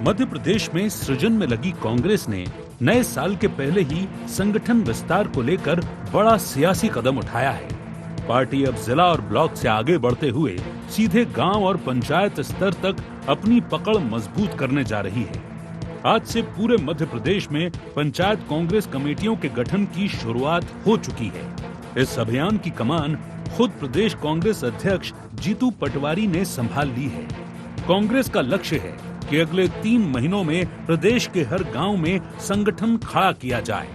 मध्य प्रदेश में सृजन में लगी कांग्रेस ने नए साल के पहले ही संगठन विस्तार को लेकर बड़ा सियासी कदम उठाया है। पार्टी अब जिला और ब्लॉक से आगे बढ़ते हुए सीधे गांव और पंचायत स्तर तक अपनी पकड़ मजबूत करने जा रही है। आज से पूरे मध्य प्रदेश में पंचायत कांग्रेस कमेटियों के गठन की शुरुआत हो चुकी है। इस अभियान की कमान खुद प्रदेश कांग्रेस अध्यक्ष जीतू पटवारी ने संभाल ली है। कांग्रेस का लक्ष्य है कि अगले 3 महीनों में प्रदेश के हर गांव में संगठन खड़ा किया जाए।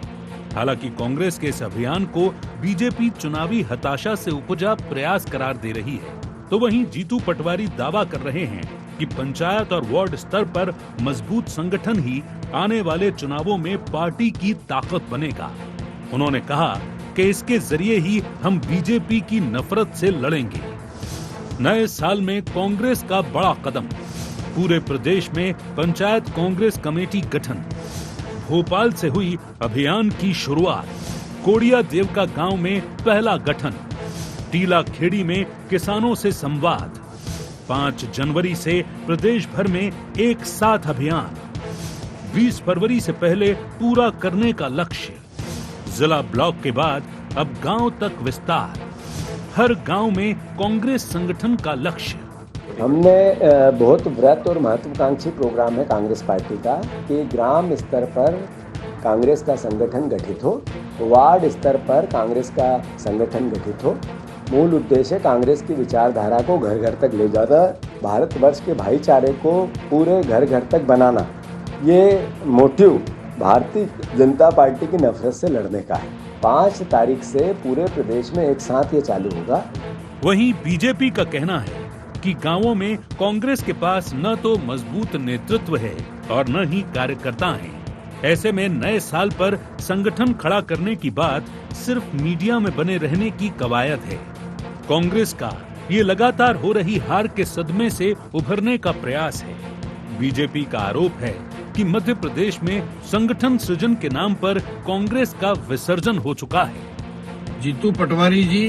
हालांकि कांग्रेस के इस अभियान को बीजेपी चुनावी हताशा से उपजा प्रयास करार दे रही है, तो वहीं जीतू पटवारी दावा कर रहे हैं कि पंचायत और वार्ड स्तर पर मजबूत संगठन ही आने वाले चुनावों में पार्टी की ताकत बनेगा। उन्होंने कहा कि इसके जरिए ही हम बीजेपी की नफरत से लड़ेंगे। नए साल में कांग्रेस का बड़ा कदम, पूरे प्रदेश में पंचायत कांग्रेस कमेटी गठन। भोपाल से हुई अभियान की शुरुआत। कोड़िया देवका गांव में पहला गठन। टीला खेड़ी में किसानों से संवाद। 5 जनवरी से प्रदेश भर में एक साथ अभियान। 20 फरवरी से पहले पूरा करने का लक्ष्य। जिला ब्लॉक के बाद अब गांव तक विस्तार। हर गांव में कांग्रेस संगठन का लक्ष्य। हमने बहुत वृहत और महत्वाकांक्षी प्रोग्राम है कांग्रेस पार्टी का कि ग्राम स्तर पर कांग्रेस का संगठन गठित हो, वार्ड स्तर पर कांग्रेस का संगठन गठित हो। मूल उद्देश्य कांग्रेस की विचारधारा को घर घर तक ले जाना, भारतवर्ष के भाईचारे को पूरे घर घर तक बनाना, ये मोटिव भारतीय जनता पार्टी की नफरत से लड़ने का है। 5 तारीख से पूरे प्रदेश में एक साथ ये चालू होगा। वहीं बीजेपी का कहना है कि गांवों में कांग्रेस के पास न तो मजबूत नेतृत्व है और न ही कार्यकर्ता हैं। ऐसे में नए साल पर संगठन खड़ा करने की बात सिर्फ मीडिया में बने रहने की कवायद है। कांग्रेस का ये लगातार हो रही हार के सदमे से उभरने का प्रयास है। बीजेपी का आरोप है कि मध्य प्रदेश में संगठन सृजन के नाम पर कांग्रेस का विसर्जन हो चुका है। जीतू पटवारी जी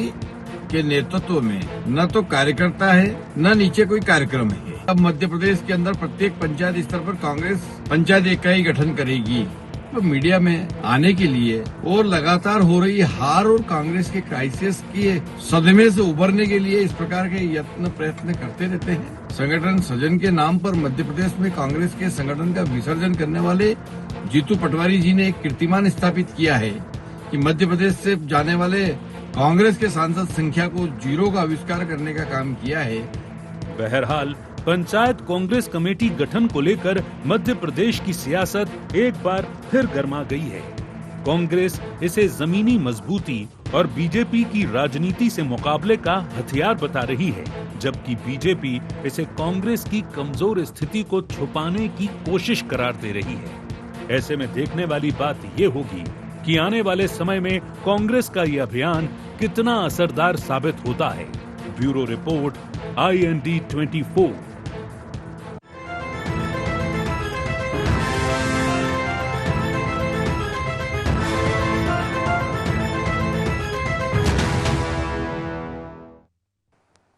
के नेतृत्व में न तो कार्यकर्ता है न नीचे कोई कार्यक्रम है। अब मध्य प्रदेश के अंदर प्रत्येक पंचायत स्तर पर कांग्रेस पंचायत इकाई गठन करेगी। तो मीडिया में आने के लिए और लगातार हो रही हार और कांग्रेस के क्राइसिस के सदमे से उभरने के लिए इस प्रकार के यत्न प्रयत्न करते रहते हैं। संगठन सृजन के नाम पर मध्य प्रदेश में कांग्रेस के संगठन का विसर्जन करने वाले जीतू पटवारी जी ने एक कीर्तिमान स्थापित किया है कि मध्य प्रदेश से जाने वाले कांग्रेस के सांसद संख्या को 0 का आविष्कार करने का काम किया है। बहरहाल पंचायत कांग्रेस कमेटी गठन को लेकर मध्य प्रदेश की सियासत एक बार फिर गर्मा गई है। कांग्रेस इसे जमीनी मजबूती और बीजेपी की राजनीति से मुकाबले का हथियार बता रही है, जबकि बीजेपी इसे कांग्रेस की कमजोर स्थिति को छुपाने की कोशिश करार दे रही है। ऐसे में देखने वाली बात ये होगी कि आने वाले समय में कांग्रेस का ये अभियान कितना असरदार साबित होता है। Bureau report, IND 24।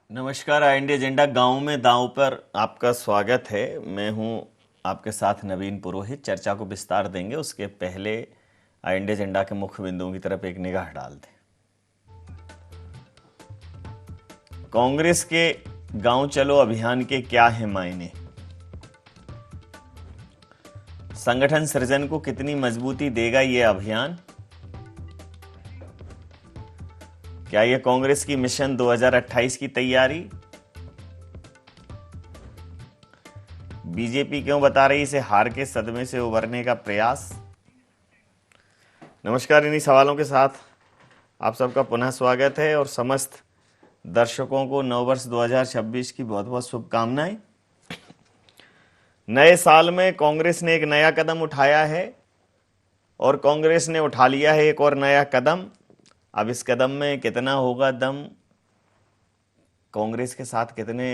नमस्कार, IND एजेंडा गांव में दांव पर आपका स्वागत है। मैं हूं आपके साथ नवीन पुरोहित। चर्चा को विस्तार देंगे, उसके पहले IND एजेंडा के मुख्य बिंदुओं की तरफ एक निगाह डाल दें। कांग्रेस के गांव चलो अभियान के क्या है मायने? संगठन सृजन को कितनी मजबूती देगा ये अभियान? क्या ये कांग्रेस की मिशन 2028 की तैयारी? बीजेपी क्यों बता रही इसे हार के सदमे से उभरने का प्रयास? नमस्कार, इन्हीं सवालों के साथ आप सबका पुनः स्वागत है और समस्त दर्शकों को नववर्ष 2026 की बहुत बहुत शुभकामनाएं। नए साल में कांग्रेस ने एक नया कदम उठाया है और कांग्रेस ने उठा लिया है एक और नया कदम। अब इस कदम में कितना होगा दम, कांग्रेस के साथ कितने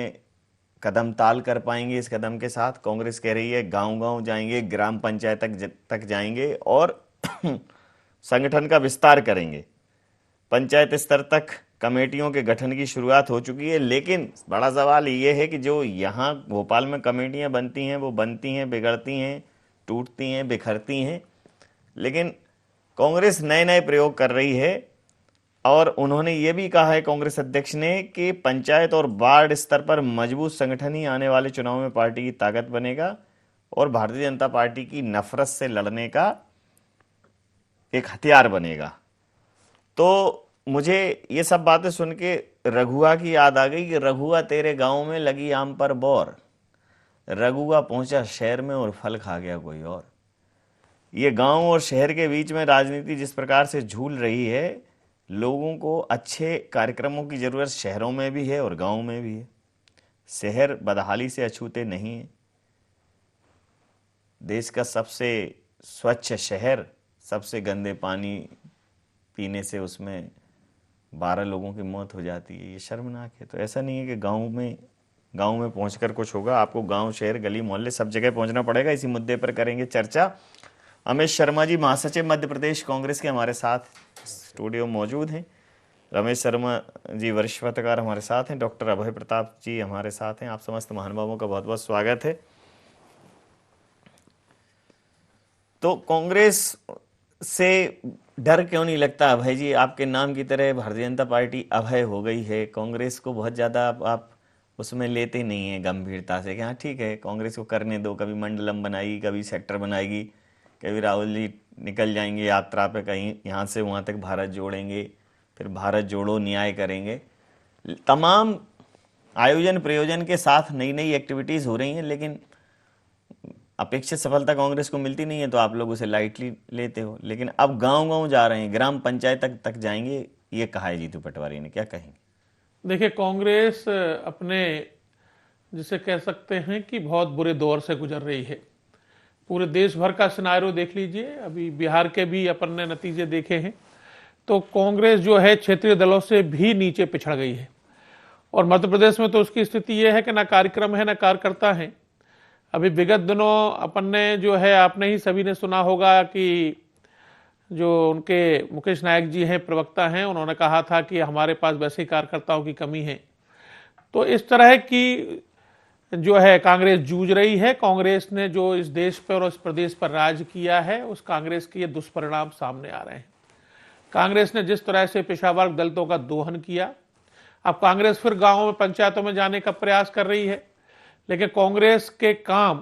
कदम ताल कर पाएंगे इस कदम के साथ? कांग्रेस कह रही है गांव-गांव जाएंगे, ग्राम पंचायत तक जाएंगे और संगठन का विस्तार करेंगे, पंचायत स्तर तक कमेटियों के गठन की शुरुआत हो चुकी है, लेकिन बड़ा सवाल ये है कि जो यहाँ भोपाल में कमेटियां बनती हैं वो बनती हैं, बिगड़ती हैं, टूटती हैं, बिखरती हैं, लेकिन कांग्रेस नए नए प्रयोग कर रही है। और उन्होंने ये भी कहा है कांग्रेस अध्यक्ष ने कि पंचायत और वार्ड स्तर पर मजबूत संगठन ही आने वाले चुनाव में पार्टी की ताकत बनेगा और भारतीय जनता पार्टी की नफरत से लड़ने का एक हथियार बनेगा। तो मुझे ये सब बातें सुन के रघुआ की याद आ गई कि रघुआ तेरे गांव में लगी आम पर बौर, रघुआ पहुंचा शहर में और फल खा गया कोई और। ये गांव और शहर के बीच में राजनीति जिस प्रकार से झूल रही है, लोगों को अच्छे कार्यक्रमों की जरूरत शहरों में भी है और गांव में भी है। शहर बदहाली से अछूते नहीं है। देश का सबसे स्वच्छ शहर सबसे गंदे पानी पीने से उसमें 12 लोगों की मौत हो जाती है, ये शर्मनाक है। तो ऐसा नहीं है कि गांव में पहुंचकर कुछ होगा। आपको गांव, शहर, गली, मोहल्ले सब जगह पहुंचना पड़ेगा। इसी मुद्दे पर करेंगे चर्चा। अमित शर्मा जी, महासचिव मध्य प्रदेश कांग्रेस के, हमारे साथ स्टूडियो मौजूद हैं। रमेश शर्मा जी, वरिष्ठ पत्रकार, हमारे साथ हैं। डॉक्टर अभय प्रताप जी हमारे साथ हैं। आप समस्त महानुभावों का बहुत बहुत स्वागत है। तो कांग्रेस से डर क्यों नहीं लगता अभय जी? आपके नाम की तरह भारतीय जनता पार्टी अभय हो गई है। कांग्रेस को बहुत ज़्यादा आप उसमें लेते नहीं हैं गंभीरता से कि हाँ ठीक है, कांग्रेस को करने दो, कभी मंडलम बनाएगी, कभी सेक्टर बनाएगी, कभी राहुल जी निकल जाएंगे यात्रा पे कहीं, यहाँ से वहाँ तक भारत जोड़ेंगे, फिर भारत जोड़ो न्याय करेंगे। तमाम आयोजन प्रयोजन के साथ नई नई एक्टिविटीज़ हो रही हैं, लेकिन अपेक्षित सफलता कांग्रेस को मिलती नहीं है, तो आप लोग उसे लाइटली लेते हो। लेकिन अब गांव-गांव जा रहे हैं, ग्राम पंचायत तक जाएंगे, ये कहा है जीतू पटवारी ने, क्या कहेंगे? देखिए, कांग्रेस अपने जिसे कह सकते हैं कि बहुत बुरे दौर से गुजर रही है। पूरे देश भर का सिनारियो देख लीजिए, अभी बिहार के भी अपन ने नतीजे देखे हैं। तो कांग्रेस जो है क्षेत्रीय दलों से भी नीचे पिछड़ गई है। और मध्य प्रदेश में तो उसकी स्थिति यह है कि ना कार्यक्रम है ना कार्यकर्ता है। अभी विगत दिनों अपन ने जो है, आपने ही सभी ने सुना होगा कि जो उनके मुकेश नायक जी हैं, प्रवक्ता हैं, उन्होंने कहा था कि हमारे पास वैसे ही कार्यकर्ताओं की कमी है। तो इस तरह की जो है कांग्रेस जूझ रही है। कांग्रेस ने जो इस देश पर और इस प्रदेश पर राज किया है, उस कांग्रेस के ये दुष्परिणाम सामने आ रहे हैं। कांग्रेस ने जिस तरह से पेशा वर्ग दलितों का दोहन किया, अब कांग्रेस फिर गांवों में, पंचायतों में जाने का प्रयास कर रही है। लेकिन कांग्रेस के काम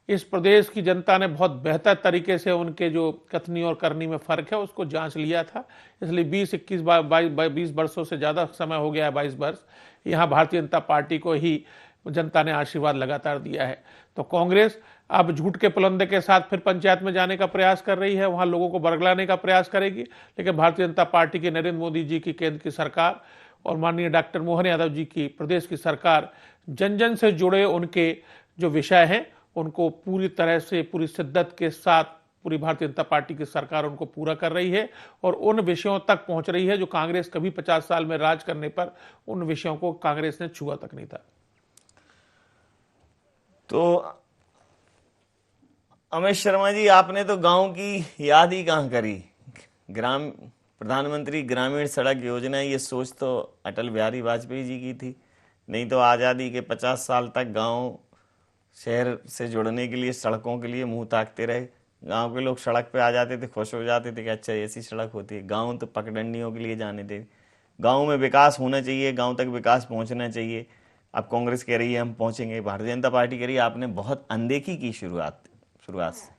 इस प्रदेश की जनता ने बहुत बेहतर तरीके से, उनके जो कथनी और करनी में फर्क है उसको जांच लिया था। इसलिए 20 वर्षों से ज़्यादा समय हो गया है, 22 वर्ष, यहाँ भारतीय जनता पार्टी को ही जनता ने आशीर्वाद लगातार दिया है। तो कांग्रेस अब झूठ के पुलंदे के साथ फिर पंचायत में जाने का प्रयास कर रही है, वहाँ लोगों को बरगलाने का प्रयास करेगी। लेकिन भारतीय जनता पार्टी की, नरेंद्र मोदी जी की केंद्र की सरकार और माननीय डॉक्टर मोहन यादव जी की प्रदेश की सरकार जन जन से जुड़े उनके जो विषय हैं उनको पूरी तरह से, पूरी शिद्दत के साथ पूरी भारतीय जनता पार्टी की सरकार उनको पूरा कर रही है और उन विषयों तक पहुंच रही है जो कांग्रेस कभी 50 साल में राज करने पर उन विषयों को कांग्रेस ने छुआ तक नहीं था। तो अमित शर्मा जी, आपने तो गांव की याद ही कहाँ करी। प्रधानमंत्री ग्रामीण सड़क योजना, ये सोच तो अटल बिहारी वाजपेयी जी की थी। नहीं तो आज़ादी के 50 साल तक गांव शहर से जुड़ने के लिए, सड़कों के लिए मुंह ताकते रहे। गांव के लोग सड़क पे आ जाते थे, खुश हो जाते थे कि अच्छा ऐसी सड़क होती है। गांव तो पगडंडियों के लिए जाने थे। गांव में विकास होना चाहिए, गांव तक विकास पहुंचना चाहिए। अब कांग्रेस कह रही है हम पहुंचेंगे, भारतीय जनता पार्टी कह रही है आपने बहुत अनदेखी की शुरुआत से।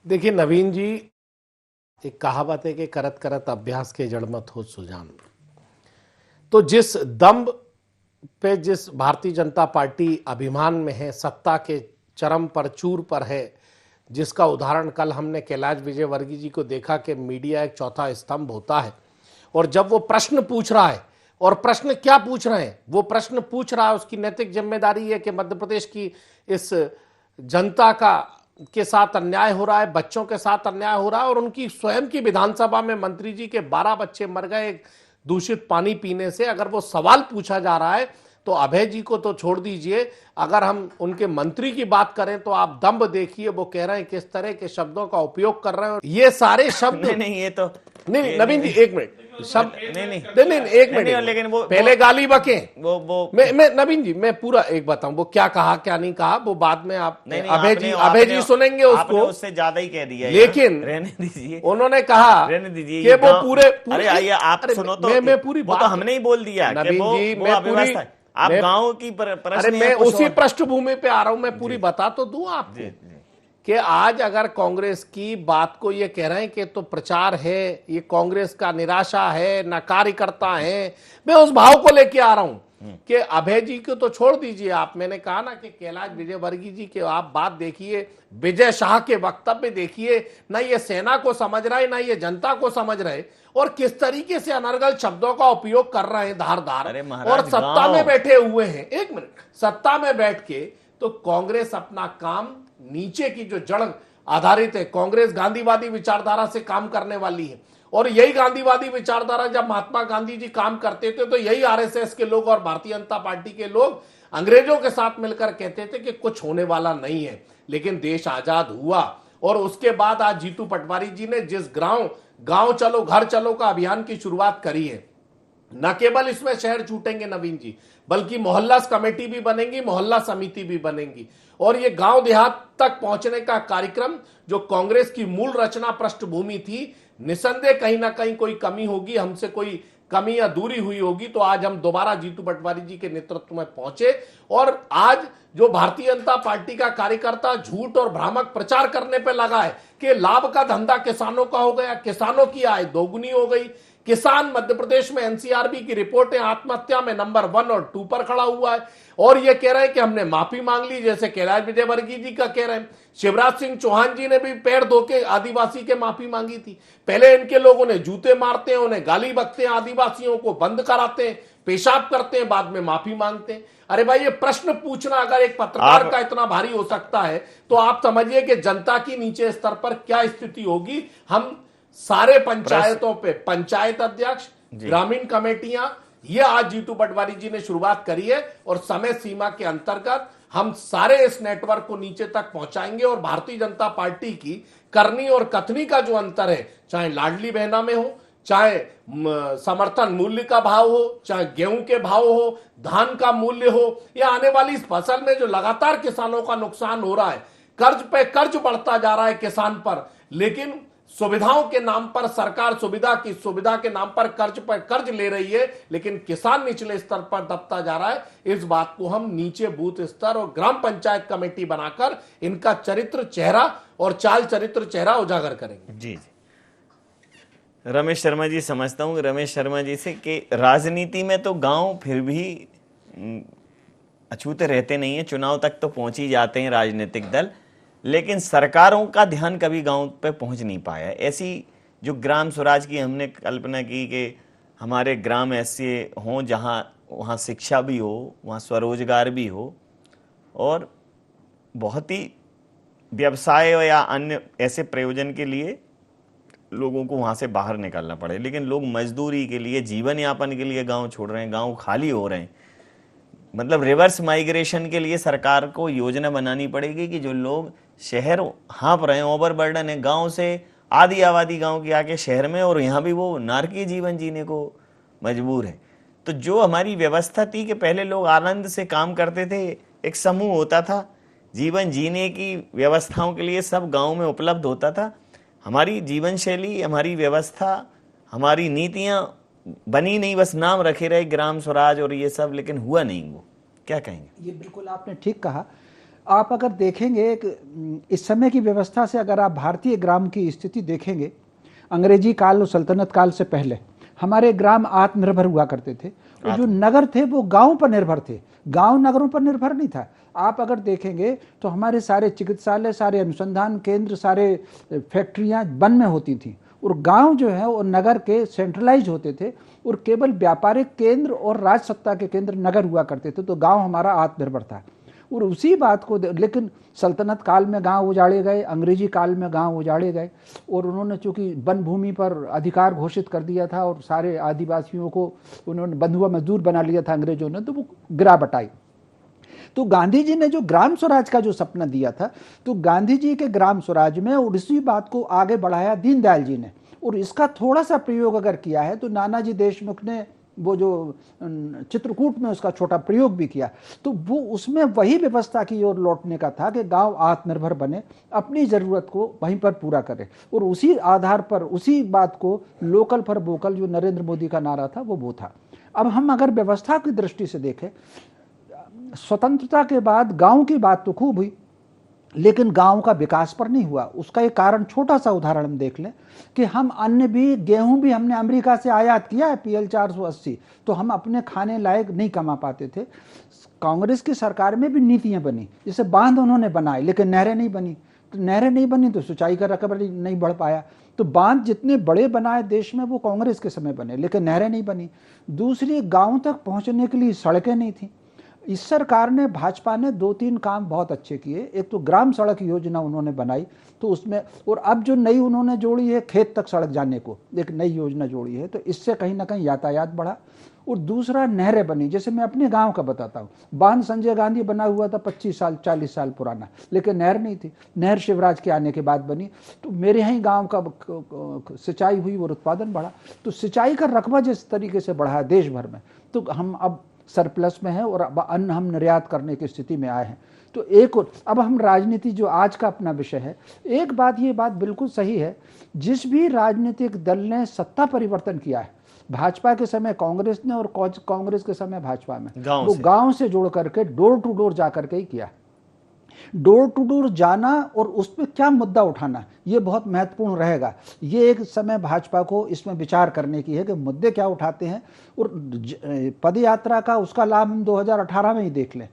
देखिए नवीन जी, एक कहावत है कि करत करत अभ्यास के जड़ मत हो सुजान। तो जिस दम्भ पे जिस भारतीय जनता पार्टी अभिमान में है, सत्ता के चरम पर, चूर पर है, जिसका उदाहरण कल हमने कैलाश विजयवर्गीय जी को देखा कि मीडिया एक चौथा स्तंभ होता है। और जब वो प्रश्न पूछ रहा है, और प्रश्न क्या पूछ रहे हैं, वो प्रश्न पूछ रहा है, उसकी नैतिक जिम्मेदारी है कि मध्य प्रदेश की इस जनता के साथ अन्याय हो रहा है, बच्चों के साथ अन्याय हो रहा है। और उनकी स्वयं की विधानसभा में मंत्री जी के 12 बच्चे मर गए दूषित पानी पीने से। अगर वो सवाल पूछा जा रहा है तो अभय जी को तो छोड़ दीजिए, अगर हम उनके मंत्री की बात करें तो आप दम्भ देखिए, वो कह रहे हैं किस तरह के शब्दों का उपयोग कर रहे हैं। ये सारे शब्द नहीं, ये तो नहीं, नवीन जी एक मिनट, सब नहीं नहीं नहीं एक नहीं, मिनट, लेकिन वो पहले गाली बके। वो मैं नवीन जी, मैं पूरा एक बताऊं, वो क्या कहा क्या नहीं कहा वो बाद में आप नहीं नहीं, अभय जी सुनेंगे आपने उसको, उससे ज्यादा ही कह दिया लेकिन रहने दीजिए, उन्होंने कहा रहने दीजिए कि ये वो पूरे अरे आइए आप सुनो तो, मैं पूरी वो बात, तो हमने ही बोल दिया कि नवीन वो जी, वो मैं अव्यवस्था है। आप मैं- गांव की अरे प्रश्न मैं है कुछ उसी और। पृष्ठभूमि पे आ रहा हूं, मैं पूरी बता तो दूं आपको जी, जी। कि आज अगर कांग्रेस की बात को ये कह रहे हैं कि तो प्रचार है, ये कांग्रेस का निराशा है, न कार्यकर्ता है, मैं उस भाव को लेके आ रहा हूं कि अभय जी को तो छोड़ दीजिए आप, मैंने कहा ना कि कैलाश विजयवर्गीय जी के आप बात देखिए, विजय शाह के वक्तव्य देखिए, ना ये सेना को समझ रहे ना ये जनता को समझ रहे, और किस तरीके से अनर्गल शब्दों का उपयोग कर रहे हैं धार धार, अरे महाराज, और सत्ता गाँव। में बैठे हुए हैं। एक मिनट, सत्ता में बैठ के तो कांग्रेस अपना काम नीचे की जो जड़ आधारित है, कांग्रेस गांधीवादी विचारधारा से काम करने वाली है, और यही गांधीवादी विचारधारा जब महात्मा गांधी जी काम करते थे तो यही आरएसएस के लोग और भारतीय जनता पार्टी के लोग अंग्रेजों के साथ मिलकर कहते थे कि कुछ होने वाला नहीं है, लेकिन देश आजाद हुआ। और उसके बाद आज जीतू पटवारी जी ने जिस गांव चलो घर चलो का अभियान की शुरुआत करी है, न केवल इसमें शहर छूटेंगे नवीन जी, बल्कि मोहल्ला कमेटी भी बनेंगी, मोहल्ला समिति भी बनेंगी, और ये गांव देहात तक पहुंचने का कार्यक्रम जो कांग्रेस की मूल रचना पृष्ठभूमि थी, निसंदेह कहीं ना कहीं कोई कमी होगी, हमसे कोई कमी या दूरी हुई होगी, तो आज हम दोबारा जीतू पटवारी जी के नेतृत्व में पहुंचे। और आज जो भारतीय जनता पार्टी का कार्यकर्ता झूठ और भ्रामक प्रचार करने पे लगा है कि लाभ का धंधा किसानों का हो गया, किसानों की आय दोगुनी हो गई, किसान मध्य प्रदेश में एनसीआरबी की रिपोर्टें आत्महत्या में नंबर 1 और 2 पर खड़ा हुआ है, और ये कह रहे हैं कि हमने माफी मांग ली, जैसे कैलाश विजयवर्गीय जी का कह रहे हैं। शिवराज सिंह चौहान जी ने भी पैर धो के आदिवासी के माफी मांगी थी। पहले इनके लोगों ने जूते मारते हैं, उन्हें गाली बकते हैं, आदिवासियों को बंद कराते हैं, पेशाब करते हैं, बाद में माफी मांगते हैं। अरे भाई, ये प्रश्न पूछना अगर एक पत्रकार का इतना भारी हो सकता है, तो आप समझिए कि जनता की नीचे स्तर पर क्या स्थिति होगी। हम सारे पंचायतों पे पंचायत अध्यक्ष, ग्रामीण कमेटियां, ये आज जीतू पटवारी जी ने शुरुआत करी है, और समय सीमा के अंतर्गत हम सारे इस नेटवर्क को नीचे तक पहुंचाएंगे। और भारतीय जनता पार्टी की करनी और कथनी का जो अंतर है, चाहे लाडली बहना में हो, चाहे समर्थन मूल्य का भाव हो, चाहे गेहूं के भाव हो, धान का मूल्य हो, या आने वाली इस फसल में जो लगातार किसानों का नुकसान हो रहा है, कर्ज पे कर्ज बढ़ता जा रहा है किसान पर, लेकिन सुविधाओं के नाम पर सरकार सुविधा के नाम पर कर्ज ले रही है, लेकिन किसान निचले स्तर पर दबता जा रहा है। इस बात को हम नीचे बूथ स्तर और ग्राम पंचायत कमेटी बनाकर इनका चरित्र चेहरा और चाल चरित्र चेहरा उजागर करेंगे। जी जी। रमेश शर्मा जी, समझता हूँ रमेश शर्मा जी से कि राजनीति में तो गांव फिर भी अछूते रहते नहीं है, चुनाव तक तो पहुंच ही जाते हैं राजनीतिक दल, लेकिन सरकारों का ध्यान कभी गांव पे पहुंच नहीं पाया। ऐसी जो ग्राम स्वराज की हमने कल्पना की कि हमारे ग्राम ऐसे हों जहां वहाँ शिक्षा भी हो, वहाँ स्वरोजगार भी हो, और बहुत ही व्यवसाय या अन्य ऐसे प्रयोजन के लिए लोगों को वहाँ से बाहर निकलना पड़े, लेकिन लोग मजदूरी के लिए, जीवन यापन के लिए गांव छोड़ रहे हैं, गांव खाली हो रहे हैं। मतलब रिवर्स माइग्रेशन के लिए सरकार को योजना बनानी पड़ेगी कि जो लोग शहर हाँप रहे हैं, ओवरबर्डन है, गांव से आधी आबादी गांव की आके शहर में, और यहाँ भी वो नारकीय जीवन जीने को मजबूर है। तो जो हमारी व्यवस्था थी कि पहले लोग आनंद से काम करते थे, एक समूह होता था, जीवन जीने की व्यवस्थाओं के लिए सब गांव में उपलब्ध होता था, हमारी जीवन शैली, हमारी व्यवस्था, हमारी नीतियां बनी नहीं, बस नाम रखे रहे ग्राम स्वराज और ये सब, लेकिन हुआ नहीं। वो क्या कहेंगे? ये बिल्कुल आपने ठीक कहा। आप अगर देखेंगे इस समय की व्यवस्था से, अगर आप भारतीय ग्राम की स्थिति देखेंगे, अंग्रेजी काल और सल्तनत काल से पहले हमारे ग्राम आत्मनिर्भर हुआ करते थे, और जो नगर थे वो गांव पर निर्भर थे, गांव नगरों पर निर्भर नहीं था। आप अगर देखेंगे तो हमारे सारे चिकित्सालय, सारे अनुसंधान केंद्र, सारे फैक्ट्रियां वन में होती थी, और गांव जो है वो नगर के सेंट्रलाइज होते थे, और केवल व्यापारिक केंद्र और राज सत्ता के केंद्र नगर हुआ करते थे। तो गांव हमारा आत्मनिर्भर था। और उसी बात को, लेकिन सल्तनत काल में गांव उजाड़े गए, अंग्रेजी काल में गांव उजाड़े गए, और उन्होंने चूंकि वन भूमि पर अधिकार घोषित कर दिया था और सारे आदिवासियों को उन्होंने बंधुआ मजदूर बना लिया था अंग्रेजों ने, तो वो गिरा बटाई। तो गांधी जी ने जो ग्राम स्वराज का जो सपना दिया था, तो गांधी जी के ग्राम स्वराज में और इसी बात को आगे बढ़ाया दीनदयाल जी ने, और इसका थोड़ा सा प्रयोग अगर किया है तो नानाजी देशमुख ने वो जो चित्रकूट में उसका छोटा प्रयोग भी किया, तो वो उसमें वही व्यवस्था की ओर लौटने का था कि गांव आत्मनिर्भर बने, अपनी ज़रूरत को वहीं पर पूरा करे, और उसी आधार पर उसी बात को लोकल फॉर वोकल जो नरेंद्र मोदी का नारा था वो था। अब हम अगर व्यवस्था की दृष्टि से देखें, स्वतंत्रता के बाद गांव की बात तो खूब हुई, लेकिन गांव का विकास पर नहीं हुआ। उसका एक कारण छोटा सा उदाहरण हम देख लें कि हम अन्य भी, गेहूं भी हमने अमेरिका से आयात किया है PL 480, तो हम अपने खाने लायक नहीं कमा पाते थे। कांग्रेस की सरकार में भी नीतियां बनी, जैसे बांध उन्होंने बनाए लेकिन नहरें नहीं बनी, तो नहरें नहीं बनी तो सिंचाई का रकबा नहीं बढ़ पाया। तो बांध जितने बड़े बनाए देश में वो कांग्रेस के समय बने, लेकिन नहरें नहीं बनी। दूसरी, गाँव तक पहुँचने के लिए सड़कें नहीं थी। इस सरकार ने, भाजपा ने 2-3 काम बहुत अच्छे किए। एक तो ग्राम सड़क योजना उन्होंने बनाई, तो उसमें, और अब जो नई उन्होंने जोड़ी है खेत तक सड़क जाने को एक नई योजना जोड़ी है, तो इससे कहीं ना कहीं यातायात बढ़ा। और दूसरा, नहरें बनी। जैसे मैं अपने गांव का बताता हूँ, बांध संजय गांधी बना हुआ था 25 साल 40 साल पुराना, लेकिन नहर नहीं थी। नहर शिवराज के आने के बाद बनी, तो मेरे यहाँ गाँव का सिंचाई हुई और उत्पादन बढ़ा। तो सिंचाई का रकबा जिस तरीके से बढ़ा है देश भर में, तो हम अब सरप्लस में है और अब अन्न हम निर्यात करने की स्थिति में आए हैं। तो एक और, अब हम राजनीति, जो आज का अपना विषय है, एक बात, ये बात बिल्कुल सही है, जिस भी राजनीतिक दल ने सत्ता परिवर्तन किया है, भाजपा के समय कांग्रेस ने और कांग्रेस के समय भाजपा में, वो गांव से जोड़ करके डोर टू डोर जा करके ही किया। डोर टू डोर जाना और उस पर क्या मुद्दा उठाना, ये बहुत महत्वपूर्ण रहेगा। ये एक समय भाजपा को इसमें विचार करने की है कि मुद्दे क्या उठाते हैं। और पद यात्रा का उसका लाभ हम 2018 में ही देख लें।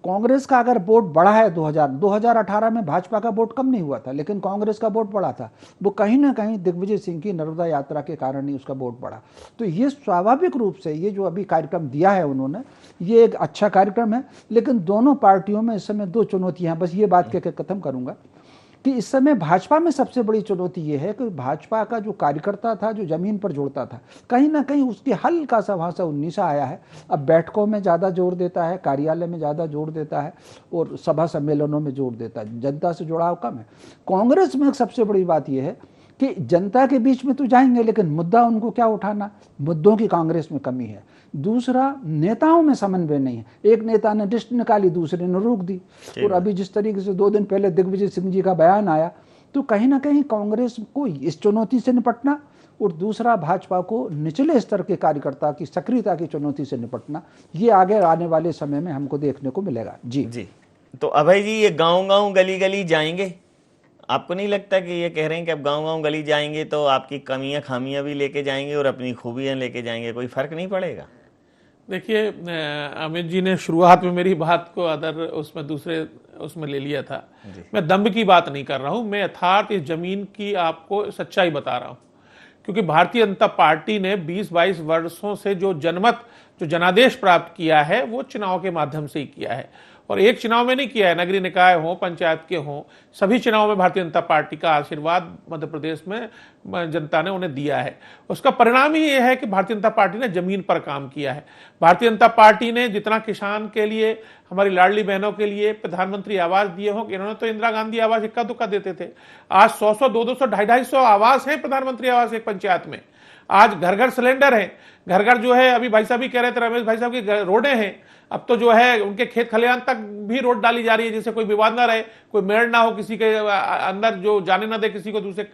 कांग्रेस का अगर वोट बढ़ा है 2018 में भाजपा का वोट कम नहीं हुआ था, लेकिन कांग्रेस का वोट बढ़ा था। वो कहीं ना कहीं दिग्विजय सिंह की नर्मदा यात्रा के कारण ही उसका वोट बढ़ा। तो ये स्वाभाविक रूप से, ये जो अभी कार्यक्रम दिया है उन्होंने, ये एक अच्छा कार्यक्रम है। लेकिन दोनों पार्टियों में इस समय 2 चुनौतियां, बस ये बात कहकर खत्म करूंगा कि इस समय भाजपा में सबसे बड़ी चुनौती ये है कि भाजपा का जो कार्यकर्ता था, जो जमीन पर जोड़ता था, कहीं ना कहीं उसकी हल्का सा वहाँ से 19 आया है। अब बैठकों में ज़्यादा जोर देता है, कार्यालय में ज़्यादा जोर देता है और सभा सम्मेलनों में जोर देता है, जनता से जुड़ाव कम है। कांग्रेस में एक सबसे बड़ी बात यह है कि जनता के बीच में तो जाएंगे, लेकिन मुद्दा उनको क्या उठाना, मुद्दों की कांग्रेस में कमी है। दूसरा, नेताओं में समन्वय नहीं है। एक नेता ने लिस्ट निकाली, दूसरे ने रोक दी। और अभी जिस तरीके से 2 दिन पहले दिग्विजय सिंह जी का बयान आया, तो कहीं ना कहीं कांग्रेस को इस चुनौती से निपटना, और दूसरा भाजपा को निचले स्तर के कार्यकर्ता की सक्रियता की चुनौती से निपटना, ये आगे आने वाले समय में हमको देखने को मिलेगा। जी जी। तो अभय जी, ये गांव-गांव गली-गली जाएंगे? आपको नहीं लगता कि ये कह रहे हैं कि अब गांव-गांव गली जाएंगे तो आपकी कमियां खामियां भी लेके जाएंगे और अपनी खूबियां लेके जाएंगे, कोई फर्क नहीं पड़ेगा? देखिए, अमित जी ने शुरुआत में मेरी बात को उसमें दूसरे उसमें ले लिया था। मैं दम्भ की बात नहीं कर रहा हूं, मैं यथार्थ इस जमीन की आपको सच्चाई बता रहा हूं। क्योंकि भारतीय जनता पार्टी ने 20-22 वर्षों से जो जनमत, जो जनादेश प्राप्त किया है, वो चुनाव के माध्यम से ही किया है। और एक चुनाव में नहीं किया है, नगरीय निकाय हो, पंचायत के हो, सभी चुनाव में भारतीय जनता पार्टी का आशीर्वाद मध्य प्रदेश में जनता ने उन्हें दिया है। उसका परिणाम ही यह है कि भारतीय जनता पार्टी ने जमीन पर काम किया है। भारतीय जनता पार्टी ने जितना किसान के लिए, हमारी लाडली बहनों के लिए प्रधानमंत्री आवास दिए हों, इन्होंने तो इंदिरा गांधी आवास इक्का दुक्का देते थे। आज 100-100, 200-200, 250-250 आवास है प्रधानमंत्री आवास एक पंचायत में। आज घर घर सिलेंडर है, घर घर जो है, अभी भाई साहब भी कह रहे थे, रमेश भाई साहब की रोडें हैं। अब तो जो है उनके खेत खलिहान तक भी रोड डाली जा रही है, जिससे कोई विवाद ना रहे, कोई मेड़ ना हो, किसी के अंदर जो जाने ना दे किसी को दूसरे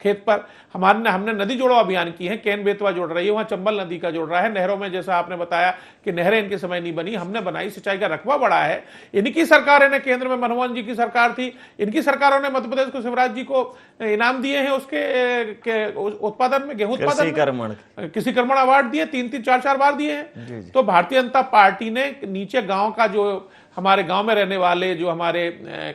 खेत पर। हमने नदी जोड़ो अभियान की है, केन बेतवा जोड़ रही है, वहां चंबल नदी का जोड़ रहा है। नहरों में जैसा आपने बताया कि नहरें इनके समय नहीं बनी, हमने बनाई, सिंचाई का रकबा बढ़ा है। इनकी सरकार है ना, केंद्र में मनमोहन जी की सरकार थी, इनकी सरकारों ने मध्य प्रदेश को, शिवराज जी को इनाम दिए हैं उसके उत्पादन में, गेहूं उत्पादन में कृषि कर्मण अवार्ड दिए, 3-3, 4-4 बार दिए हैं। तो भारतीय जनता पार्टी ने नीचे गांव का, जो हमारे गांव में रहने वाले जो हमारे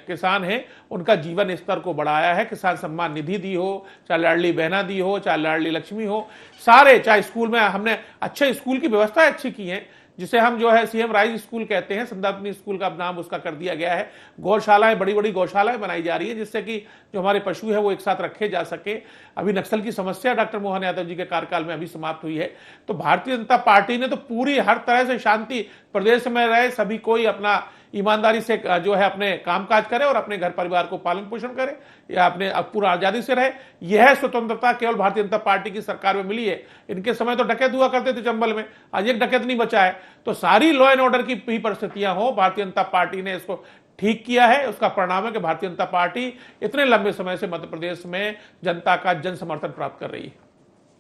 किसान हैं, उनका जीवन स्तर को बढ़ाया है। किसान सम्मान निधि दी हो, चाहे लाडली बहना दी हो, चाहे लाडली लक्ष्मी हो, सारे, चाहे स्कूल में हमने अच्छे स्कूल की व्यवस्था अच्छी की है, जिसे हम जो है सीएम राइज स्कूल कहते हैं, संदर्भनी स्कूल का नाम उसका कर दिया गया है। गौशालाएं, बड़ी बड़ी गौशालाएं बनाई जा रही है, जिससे कि जो हमारे पशु है वो एक साथ रखे जा सके। अभी नक्सल की समस्या डॉक्टर मोहन यादव जी के कार्यकाल में अभी समाप्त हुई है। तो भारतीय जनता पार्टी ने तो पूरी हर तरह से शांति प्रदेश में रहे, सभी कोई अपना ईमानदारी से जो है अपने कामकाज करे और अपने घर परिवार को पालन पोषण करे या अपने पूरा आजादी से रहे। यह स्वतंत्रता केवल भारतीय जनता पार्टी की सरकार में मिली है। इनके समय तो डकैत हुआ करते थे चंबल में, आज एक डकैत नहीं बचा है। तो सारी लॉ एंड ऑर्डर की भी परिस्थितियां हो, भारतीय जनता पार्टी ने इसको ठीक किया है। उसका परिणाम है कि भारतीय जनता पार्टी इतने लंबे समय से मध्य प्रदेश में जनता का जन समर्थन प्राप्त कर रही है।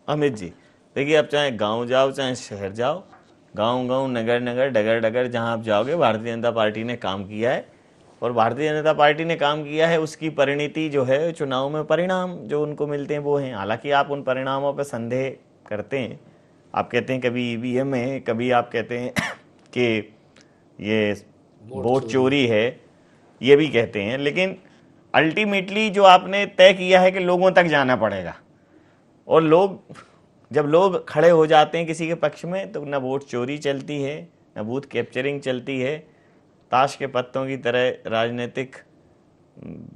अमित जी, देखिए, आप चाहे गांव जाओ चाहे शहर जाओ, गांव गांव नगर नगर डगर डगर जहां आप जाओगे, भारतीय जनता पार्टी ने काम किया है। और भारतीय जनता पार्टी ने काम किया है, उसकी परिणति जो है चुनाव में परिणाम जो उनको मिलते हैं वो हैं। हालांकि आप उन परिणामों पर संदेह करते हैं, आप कहते हैं कभी ईवीएम है, कभी आप कहते हैं कि ये वोट चोरी है, ये भी कहते हैं। लेकिन अल्टीमेटली जो आपने तय किया है कि लोगों तक जाना पड़ेगा, और जब लोग खड़े हो जाते हैं किसी के पक्ष में, तो न वोट चोरी चलती है, न बूथ कैप्चरिंग चलती है। ताश के पत्तों की तरह राजनीतिक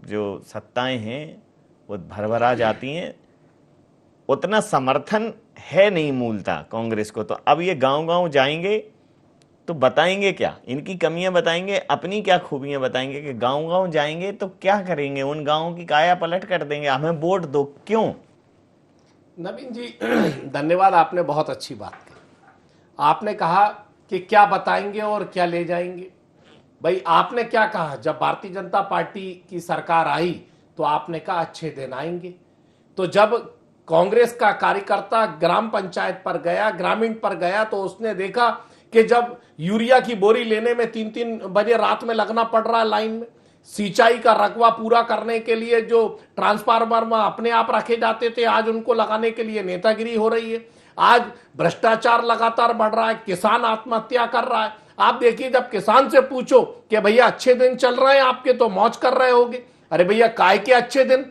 जो सत्ताएं हैं वो भरभरा जाती हैं। उतना समर्थन है नहीं मूलतः कांग्रेस को। तो अब ये गांव-गांव जाएंगे तो बताएंगे क्या, इनकी कमियां बताएंगे, अपनी क्या खूबियां बताएंगे कि गांव-गांव जाएंगे तो क्या करेंगे, उन गांवों की काया पलट कर देंगे, हमें वोट दो। क्यों? नवीन जी, धन्यवाद, आपने बहुत अच्छी बात की। आपने कहा कि क्या बताएंगे और क्या ले जाएंगे। भाई, आपने क्या कहा जब भारतीय जनता पार्टी की सरकार आई, तो आपने कहा अच्छे दिन आएंगे। तो जब कांग्रेस का कार्यकर्ता ग्राम पंचायत पर गया, ग्रामीण पर गया, तो उसने देखा कि जब यूरिया की बोरी लेने में 3-3 बजे रात में लगना पड़ रहा है लाइन में, सिंचाई का रकबा पूरा करने के लिए जो ट्रांसफार्मर में अपने आप रखे जाते थे, आज उनको लगाने के लिए नेतागिरी हो रही है। आज भ्रष्टाचार लगातार बढ़ रहा है, किसान आत्महत्या कर रहा है। आप देखिए, जब किसान से पूछो कि भैया अच्छे दिन चल रहे हैं आपके, तो मौज कर रहे होगे। अरे भैया, काय के अच्छे दिन?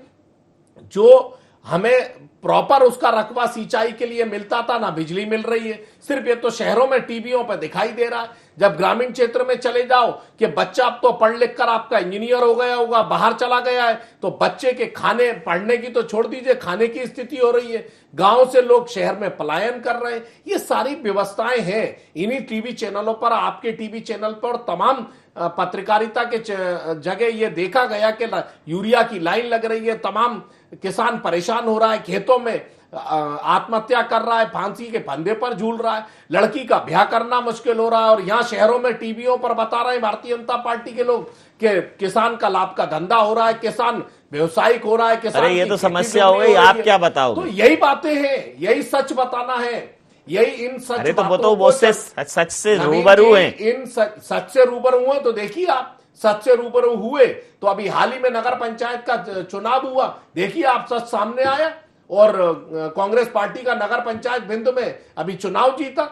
जो हमें प्रॉपर उसका रकबा सिंचाई के लिए मिलता था, ना बिजली मिल रही है। सिर्फ ये तो शहरों में टीवियों पर दिखाई दे रहा है। जब ग्रामीण क्षेत्र में चले जाओ कि बच्चा अब तो पढ़ लिख कर आपका इंजीनियर हो गया होगा, बाहर चला गया है, तो बच्चे के खाने, पढ़ने की तो छोड़ दीजिए, खाने की स्थिति हो रही है। गांव से लोग शहर में पलायन कर रहे हैं। ये सारी व्यवस्थाएं हैं इन्हीं टीवी चैनलों पर, आपके टीवी चैनल पर, तमाम पत्रकारिता के जगह ये देखा गया कि यूरिया की लाइन लग रही है, तमाम किसान परेशान हो रहा है, खेतों में आत्महत्या कर रहा है, फांसी के फंदे पर झूल रहा है, लड़की का ब्याह करना मुश्किल हो रहा है। और यहां शहरों में टीवियों पर बता रहे हैं भारतीय जनता पार्टी के लोग कि किसान का लाभ का धंधा हो रहा है, किसान व्यवसायिक हो रहा है, किसान। अरे ये तो समस्या हो गई, आप क्या बताओगे? तो यही बातें हैं, यही सच बताना है, यही इन सच। अरे तो वो तो वो सच से रूबरू हैं। इन सच से रूबरू हुए तो देखिए, आप सच से रूबरू हुए तो अभी हाल ही में नगर पंचायत का चुनाव हुआ, देखिए आप, सच सामने आया। और कांग्रेस पार्टी का नगर पंचायत भिंड में अभी चुनाव जीता।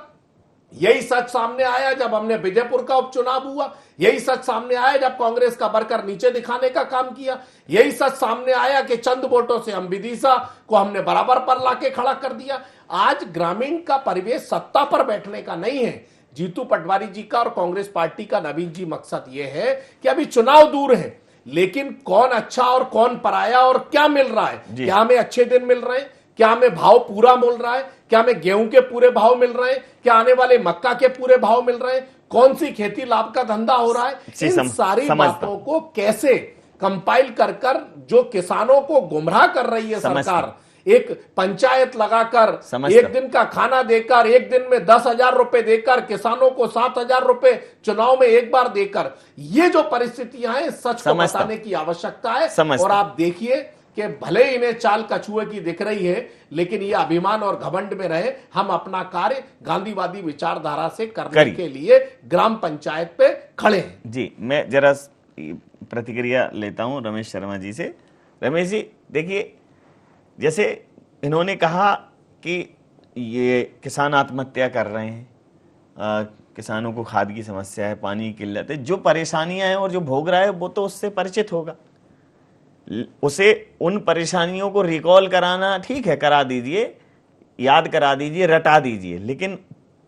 यही सच सामने आया जब हमने विजयपुर का उपचुनाव हुआ। यही सच सामने आया जब कांग्रेस का वर्कर नीचे दिखाने का काम किया। यही सच सामने आया कि चंद वोटों से हम विदिशा को हमने बराबर पर लाके खड़ा कर दिया। आज ग्रामीण का परिवेश सत्ता पर बैठने का नहीं है। जीतू पटवारी जी का और कांग्रेस पार्टी का, नवीन जी, मकसद यह है कि अभी चुनाव दूर है, लेकिन कौन अच्छा और कौन पराया और क्या मिल रहा है। क्या हमें अच्छे दिन मिल रहे हैं? क्या हमें भाव पूरा मिल रहा है? क्या हमें गेहूं के पूरे भाव मिल रहे हैं? क्या आने वाले मक्का के पूरे भाव मिल रहे हैं? कौन सी खेती लाभ का धंधा हो रहा है? इन सारी बातों को कैसे कंपाइल कर कर जो किसानों को गुमराह कर रही है सरकार, एक पंचायत लगाकर, एक दिन का खाना देकर, एक दिन में 10,000 रुपए देकर, किसानों को 7,000 रुपए चुनाव में एक बार देकर, ये जो परिस्थितियां हैं, सच को बताने की आवश्यकता है। और आप देखिए कि भले इन्हें चाल कछुए की दिख रही है, लेकिन ये अभिमान और घमंड में रहे, हम अपना कार्य गांधीवादी विचारधारा से करने के लिए ग्राम पंचायत पे खड़े हैं। जी, मैं जरा प्रतिक्रिया लेता हूं रमेश शर्मा जी से। रमेश जी, देखिए, जैसे इन्होंने कहा कि ये किसान आत्महत्या कर रहे हैं, किसानों को खाद की समस्या है, पानी की किल्लत है, जो परेशानियां हैं और जो भोग रहा है वो तो उससे परिचित होगा। उसे उन परेशानियों को रिकॉल कराना ठीक है, करा दीजिए, याद करा दीजिए, रटा दीजिए, लेकिन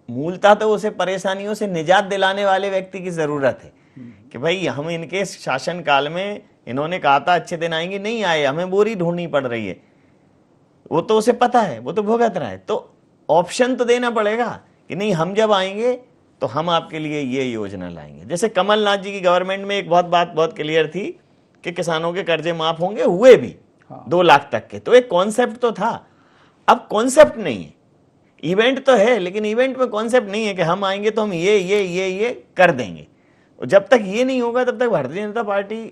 मूलतः तो उसे परेशानियों से निजात दिलाने वाले व्यक्ति की जरूरत है कि भाई हम इनके शासन काल में इन्होंने कहा था अच्छे दिन आएंगे, नहीं आए, हमें बोरी ढूंढनी पड़ रही है। वो तो उसे पता है, वो तो भुगत रहा है। तो ऑप्शन तो देना पड़ेगा कि नहीं, हम जब आएंगे तो हम आपके लिए ये योजना लाएंगे। जैसे कमलनाथ जी की गवर्नमेंट में एक बात बहुत क्लियर थी कि किसानों के कर्जे माफ होंगे, हुए भी 2 लाख तक के, तो एक कॉन्सेप्ट तो था। अब कॉन्सेप्ट नहीं है, इवेंट तो है, लेकिन इवेंट में कॉन्सेप्ट नहीं है कि हम आएंगे तो हम ये कर देंगे। और जब तक ये नहीं होगा तब तक भारतीय जनता पार्टी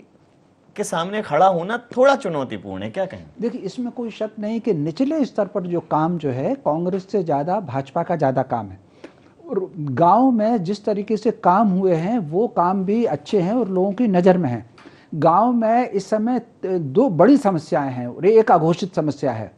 के सामने खड़ा होना थोड़ा चुनौतीपूर्ण है। क्या कहें? देखिए, इसमें कोई शक नहीं कि निचले स्तर पर जो काम जो है कांग्रेस से ज़्यादा भाजपा का ज़्यादा काम है, और गांव में जिस तरीके से काम हुए हैं वो काम भी अच्छे हैं और लोगों की नज़र में हैं। गांव में इस समय 2 बड़ी समस्याएं हैं और एक अघोषित समस्या है।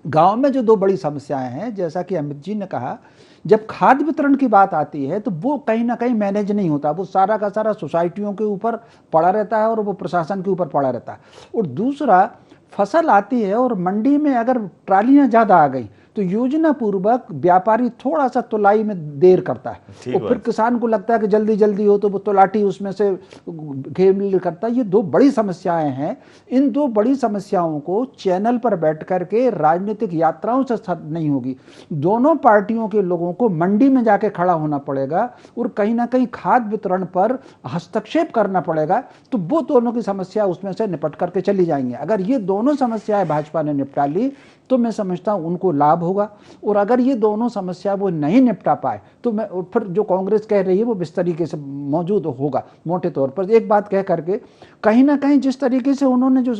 गांव में जो 2 बड़ी समस्याएं हैं, जैसा कि अमित जी ने कहा, जब खाद्य वितरण की बात आती है तो वो कहीं ना कहीं मैनेज नहीं होता, वो सारा का सारा सोसाइटियों के ऊपर पड़ा रहता है और वो प्रशासन के ऊपर पड़ा रहता है। और दूसरा, फसल आती है और मंडी में अगर ट्रालियां ज़्यादा आ गई तो योजना पूर्वक व्यापारी थोड़ा सा तुलाई में देर करता है और फिर किसान को लगता है कि जल्दी जल्दी हो तो वो तुलाटी उसमें से घेर करता है। ये 2 बड़ी समस्याएं हैं। इन 2 बड़ी समस्याओं को चैनल पर बैठ करके राजनीतिक यात्राओं से नहीं होगी। दोनों पार्टियों के लोगों को मंडी में जाके खड़ा होना पड़ेगा और कहीं ना कहीं खाद्य वितरण पर हस्तक्षेप करना पड़ेगा, तो वो दोनों की समस्या उसमें से निपट करके चली जाएंगी। अगर ये दोनों समस्याएं भाजपा ने निपटा ली तो मैं समझता हूं उनको लाभ होगा, और अगर ये दोनों समस्या वो नहीं निपटा पाए तो मैं फिर जो कांग्रेस कह रही है वो इस तरीके से मौजूद होगा। मोटे तौर पर एक बात कह करके, कहीं ना कहीं जिस तरीके से उन्होंने जो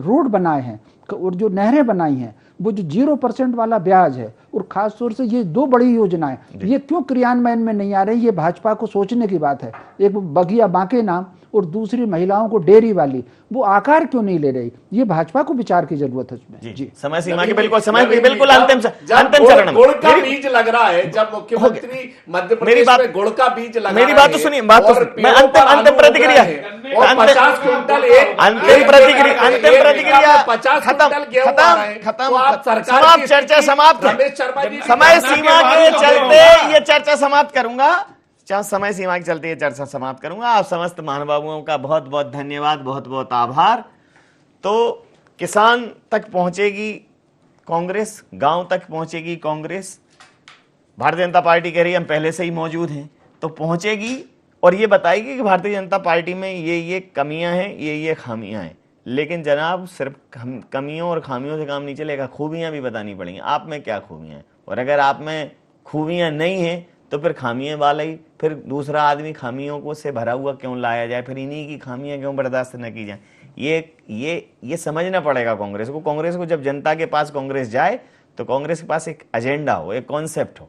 रोड बनाए हैं और जो नहरें बनाई हैं, वो जो 0% वाला ब्याज है और खास तौर से ये 2 बड़ी योजनाएं, ये क्यों क्रियान्वयन में नहीं आ रही, ये भाजपा को सोचने की बात है। एक बगिया बांके नाम और दूसरी महिलाओं को डेयरी वाली, वो आकार क्यों नहीं ले रही, ये भाजपा को विचार की जरूरत है उसमें। जी, समय सीमा के बिल्कुल अंतिम चरण में गुड़ का बीज लग रहा है, जब मुख्यमंत्री मध्य प्रदेश में गुड़ का बीज लगा, मेरी बात तो सुनिए, मैं अंतिम प्रतिक्रिया, अंतिम प्रतिक्रिया खत्म, समाप्त, चर्चा समाप्त, समय सीमा के चलते ये चर्चा समाप्त करूंगा। समय सीमा के चलते ये चर्चा समाप्त करूंगा। आप समस्त महानुभावों का बहुत बहुत धन्यवाद, बहुत बहुत आभार। तो किसान तक पहुंचेगी कांग्रेस, गांव तक पहुंचेगी कांग्रेस। भारतीय जनता पार्टी कह रही है हम पहले से ही मौजूद हैं, तो पहुंचेगी और ये बताएगी कि भारतीय जनता पार्टी में ये कमियां हैं, ये खामियां हैं। लेकिन जनाब, सिर्फ कमियों और खामियों से काम नहीं चलेगा, खूबियां भी बतानी पड़ेंगी। आप में क्या खूबियां हैं, और अगर आप में खूबियां नहीं हैं तो फिर खामियां वाला ही, फिर दूसरा आदमी खामियों को से भरा हुआ क्यों लाया जाए, फिर इन्हीं की खामियां क्यों बर्दाश्त न की जाए। ये समझना पड़ेगा कांग्रेस को। कांग्रेस को जब जनता के पास कांग्रेस जाए तो कांग्रेस के पास एक एजेंडा हो, एक कॉन्सेप्ट हो।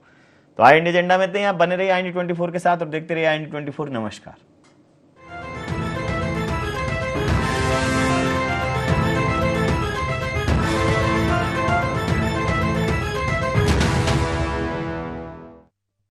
तो आई इंडिया एजेंडा में थे, आप बने रहिए आई इंडिया 24 के साथ और देखते रहिए आई इंडिया 24। नमस्कार।